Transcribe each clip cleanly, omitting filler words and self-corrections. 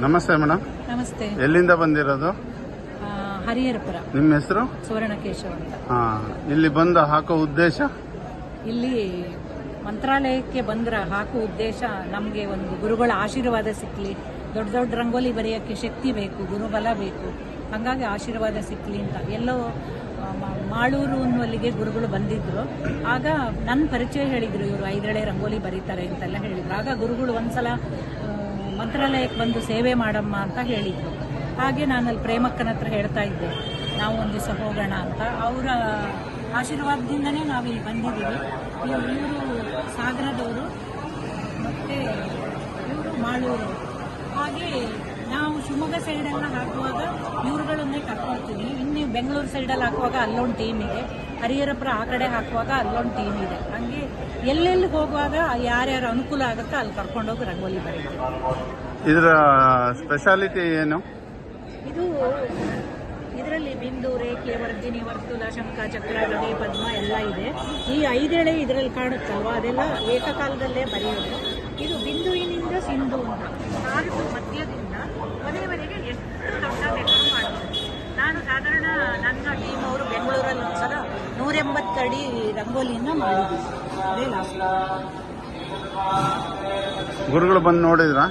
ನಮಸ್ತೆ ಮೇಡಮ್. ನಮಸ್ತೆ. ಎಲ್ಲಿಂದ ಬಂದಿರೋದು? ಹರಿಹರಪುರ. ನಿಮ್ಮ ಹೆಸರು? ಸುವರ್ಣಕೇಶವ ಅಂತ. ಇಲ್ಲಿ ಬಂದು ಹಾಕೋ ಉದ್ದೇಶ? ಇಲ್ಲಿ ಮಂತ್ರಾಲಯಕ್ಕೆ ಬಂದ್ರ ಹಾಕೋ ಉದ್ದೇಶ ನಮಗೆ ಒಂದು ಗುರುಗಳ ಆಶೀರ್ವಾದ ಸಿಕ್ಕಲಿ, ದೊಡ್ಡ ದೊಡ್ಡ ರಂಗೋಲಿ ಬರೆಯೋಕ್ಕೆ ಶಕ್ತಿ ಬೇಕು, ಗುರುಬಲ ಬೇಕು, ಹಾಗಾಗಿ ಆಶೀರ್ವಾದ ಸಿಕ್ಕಲಿ ಅಂತ. ಎಲ್ಲೋ ಮಾಳೂರು ಅನ್ನುವಲ್ಲಿಗೆ ಗುರುಗಳು ಬಂದಿದ್ರು. ಆಗ ನನ್ನ ಪರಿಚಯ ಹೇಳಿದ್ರು, ಇವರು 5 ಎಳೆ ರಂಗೋಲಿ ಬರೀತಾರೆ ಅಂತೆಲ್ಲ ಹೇಳಿದ್ರು. ಆಗ ಗುರುಗಳು ಒಂದ್ಸಲ ಮಂತ್ರಾಲಯಕ್ಕೆ ಬಂದು ಸೇವೆ ಮಾಡಮ್ಮ ಅಂತ ಹೇಳಿದ್ರು. ಹಾಗೆ ನಾನು ಅಲ್ಲಿ ಪ್ರೇಮಕ್ಕನ ಹತ್ರ ಹೇಳ್ತಾ ಇದ್ದೆ, ನಾವು ಒಂದು ದಿವಸ ಹೋಗೋಣ ಅಂತ. ಅವರ ಆಶೀರ್ವಾದದಿಂದನೇ ನಾವು ಇಲ್ಲಿ ಬಂದಿದ್ದೀವಿ. ಇವರು ಸಾಗರದವರು ಮತ್ತು ಇವರು ಮಾಳೂರು. ಹಾಗೆ ನಾವು ಶಿವಮೊಗ್ಗ ಸೈಡೆಲ್ಲ ಹಾಕುವಾಗ ಇವ್ರುಗಳನ್ನೇ ಕರ್ಕೊಳ್ತೀವಿ. ಇನ್ನು ಬೆಂಗಳೂರು ಸೈಡಲ್ಲಿ ಹಾಕುವಾಗ ಅಲ್ಲೊಂದು ಟೀಮ್ ಇದೆ, ಹರಿಹರಪುರ ಆ ಕಡೆ ಹಾಕುವಾಗ ಅಲ್ಲೊಂದು ಟೀಮ್ ಇದೆ. ಹಂಗೆ ಎಲ್ಲೆಲ್ಲಿ ಹೋಗುವಾಗ ಯಾರ್ಯಾರು ಅನುಕೂಲ ಆಗುತ್ತೋ ಅಲ್ಲಿ ಕರ್ಕೊಂಡೋಗಿ ರಂಗೋಲಿ ಬರೀತೀವಿ. ಇದರ ಸ್ಪೆಷಾಲಿಟಿ ಏನು? ಇದರಲ್ಲಿ ಬಿಂದು, ರೇಖೆ, ವರ್ಧಿನಿ, ವರ್ತುಲ, ಶಂಖ, ಚಕ್ರ, ಗದೆ, ಪದ್ಮ ಎಲ್ಲ ಇದೆ. ಈ 5 ಎಳೆ ಇದರಲ್ಲಿ ಕಾಣುತ್ತಲ್ವ, ಅದೆಲ್ಲ ಏಕಕಾಲದಲ್ಲೇ ಬರೆಯೋದು. ಇದು ಬಿಂದುವಿನಿಂದ ಸಿಂಧು ಅಂತ ಕಾಲು ಮಧ್ಯದಿಂದ ಕೊನೆಯವರೆಗೆ ಎಷ್ಟು ದೊಡ್ಡ ಬೇಕಾದ್ರೂ ಮಾಡ್ಬೋದು. ನಾನು ಸಾಧಾರಣ ನನ್ನ ಟೀಮ್ ಅವರು ಬೆಂಗಳೂರಲ್ಲಿ ಒಂದ್ಸಲ 180 ಅಡಿ ರಂಗೋಲಿಯನ್ನು ಮಾಡಿದ್ದೀವಿ. ಅದೇ ಲಾಸ್ಟ್. ಗುರುಗಳು ಬಂದು ನೋಡಿದ್ರಾ?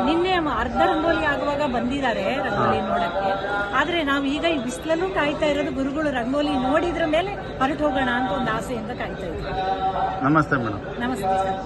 ನಿನ್ನೆ ಅರ್ಧ ರಂಗೋಲಿ ಆಗುವಾಗ ಬಂದಿದ್ದಾರೆ ರಂಗೋಲಿ ನೋಡಕ್ಕೆ. ಆದ್ರೆ ನಾವು ಈಗ ಈ ಬಿಸಿಲಲ್ಲೂ ಕಾಯ್ತಾ ಇರೋದು ಗುರುಗಳು ರಂಗೋಲಿ ನೋಡಿದ್ರ ಮೇಲೆ ಹೊರಟು ಹೋಗೋಣ ಅಂತ ಒಂದು ಆಸೆಯಿಂದ ಕಾಯ್ತಾ ಇದ್ದೀವಿ. ನಮಸ್ತೆ ಮೇಡಮ್. ನಮಸ್ತೆ ಸರ್.